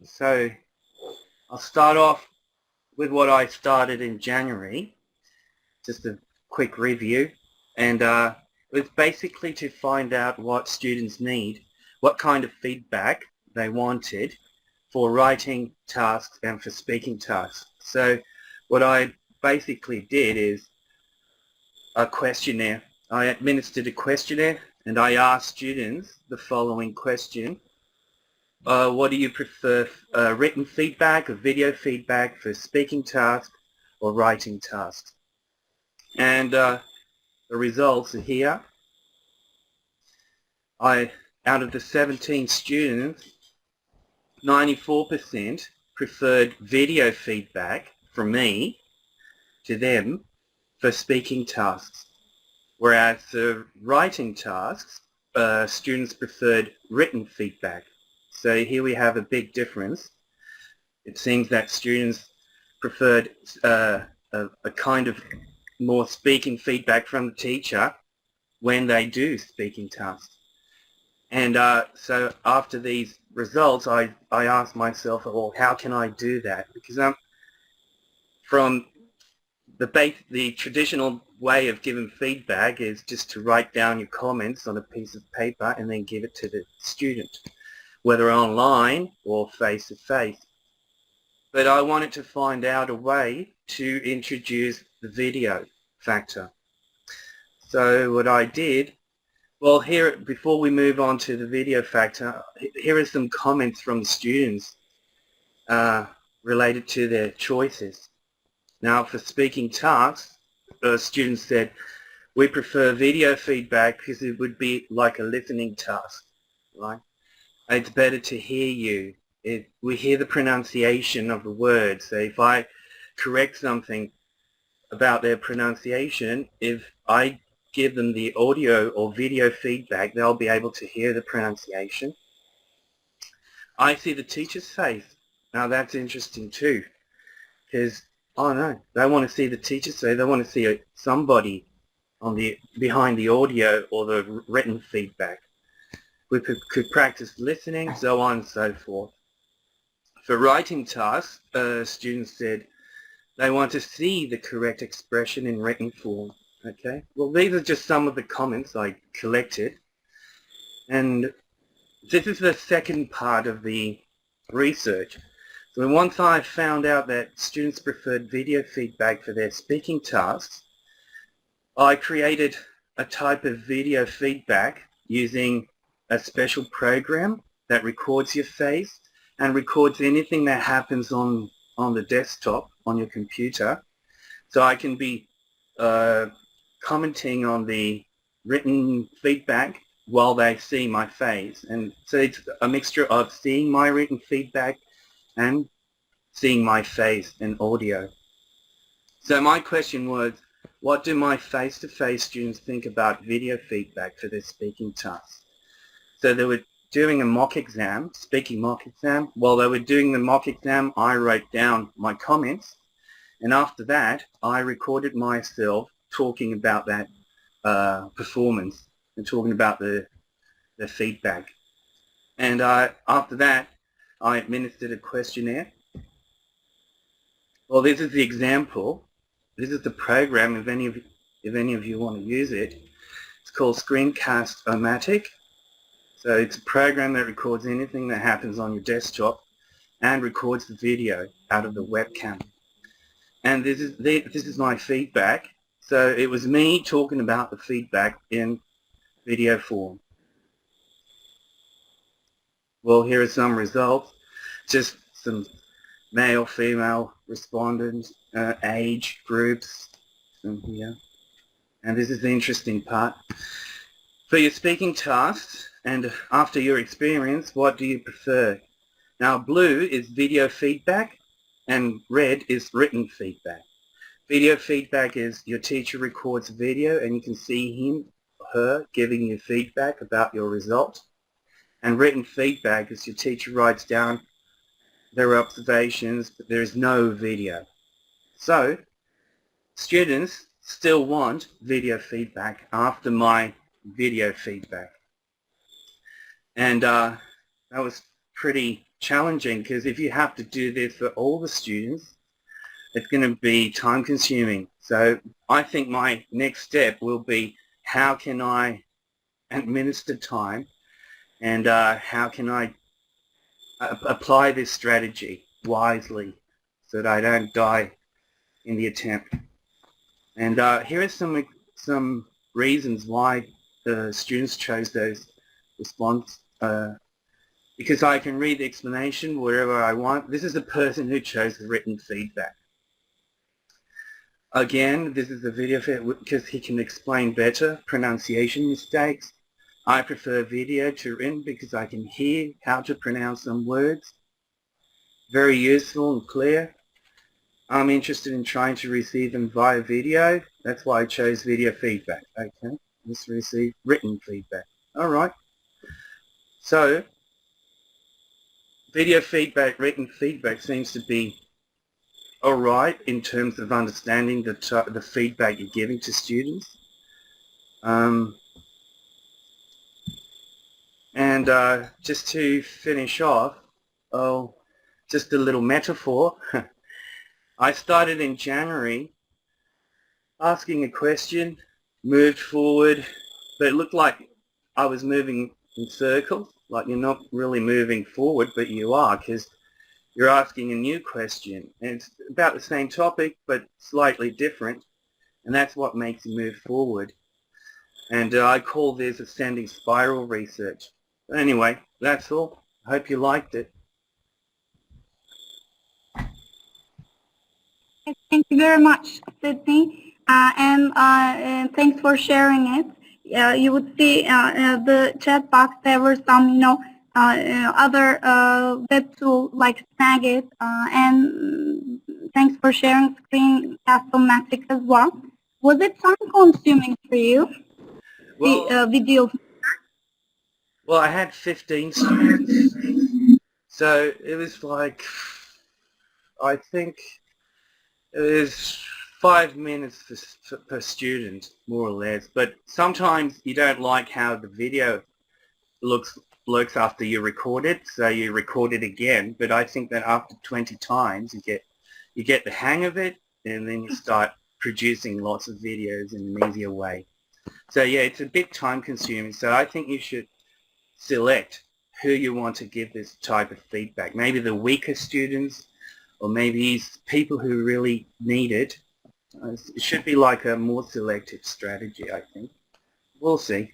So I'll start off with what I started in January, just a quick review, and it was basically to find out what students need, what kind of feedback they wanted for writing tasks and for speaking tasks. So what I basically did is a questionnaire. I administered a questionnaire and I asked students the following question. What do you prefer, written feedback or video feedback for speaking tasks or writing tasks? And the results are here. Out of the 17 students, 94% preferred video feedback from me to them for speaking tasks, whereas the writing tasks, students preferred written feedback. So here we have a big difference. It seems that students preferred a kind of more speaking feedback from the teacher when they do speaking tasks. And so after these results, I asked myself, well, how can I do that? Because from the traditional way of giving feedback is just to write down your comments on a piece of paper and then give it to the student, whether online or face-to-face. But I wanted to find out a way to introduce the video factor. So what I did, well, here, before we move on to the video factor, here are some comments from the students related to their choices. Now, for speaking tasks, students said, we prefer video feedback because it would be like a listening task, right? It's better to hear you. We hear the pronunciation of the words. So if I correct something about their pronunciation, if I give them the audio or video feedback, they'll be able to hear the pronunciation. I see the teacher's face. Now that's interesting too, because they want to see the teacher's face. They want to see somebody behind the audio or the written feedback. We could practice listening, so on and so forth. For writing tasks, students said they want to see the correct expression in written form. Okay, well, these are just some of the comments I collected, and this is the second part of the research. So once I found out that students preferred video feedback for their speaking tasks, I created a type of video feedback using a special program that records your face and records anything that happens on the desktop, on your computer. So I can be commenting on the written feedback while they see my face. And so it's a mixture of seeing my written feedback and seeing my face in audio. So my question was, what do my face-to-face students think about video feedback for their speaking tasks? So they were doing a mock exam, speaking mock exam. While they were doing the mock exam, I wrote down my comments, and after that I recorded myself talking about that performance and talking about the feedback. And after that I administered a questionnaire. Well, this is the example. This is the program, if any of you want to use it. It's called Screencast-O-Matic. So it's a program that records anything that happens on your desktop and records the video out of the webcam. And this is my feedback. So it was me talking about the feedback in video form. Well, here are some results. Just some male, female respondents, age groups from here. And this is the interesting part. For your speaking tasks, and after your experience, what do you prefer? Now, blue is video feedback and red is written feedback. Video feedback is your teacher records a video and you can see him or her giving you feedback about your result. And written feedback is your teacher writes down their observations, but there is no video. So students still want video feedback after my video feedback. And that was pretty challenging, because if you have to do this for all the students, it's going to be time consuming. So I think my next step will be, how can I administer time, and how can I apply this strategy wisely so that I don't die in the attempt. And here are some reasons why the students chose those response. Because I can read the explanation wherever I want. This is the person who chose the written feedback. Again, this is the video because he can explain better pronunciation mistakes. I prefer video to written because I can hear how to pronounce some words. Very useful and clear. I'm interested in trying to receive them via video. That's why I chose video feedback. Okay, let's receive written feedback. All right. So, video feedback, written feedback seems to be all right in terms of understanding the feedback you're giving to students. Just to finish off, just a little metaphor. I started in January asking a question, moved forward, but it looked like I was moving in circles, like you're not really moving forward, but you are, because you're asking a new question, and it's about the same topic, but slightly different, and that's what makes you move forward. And I call this ascending spiral research. But anyway, that's all. I hope you liked it. Thank you very much, Sidney, and thanks for sharing it. You would see the chat box. There were some, other web tools like Snagit, and thanks for sharing Screencast-O-Matic as well. Was it time-consuming for you? Well, the video. Well, I had 15 students, so it was like, I think it was 5 minutes per student, more or less. But sometimes you don't like how the video looks after you record it, so you record it again. But I think that after 20 times, you get the hang of it, and then you start producing lots of videos in an easier way. So yeah, it's a bit time consuming. So I think you should select who you want to give this type of feedback. Maybe the weaker students, or maybe people who really need it. It should be like a more selective strategy, I think. We'll see.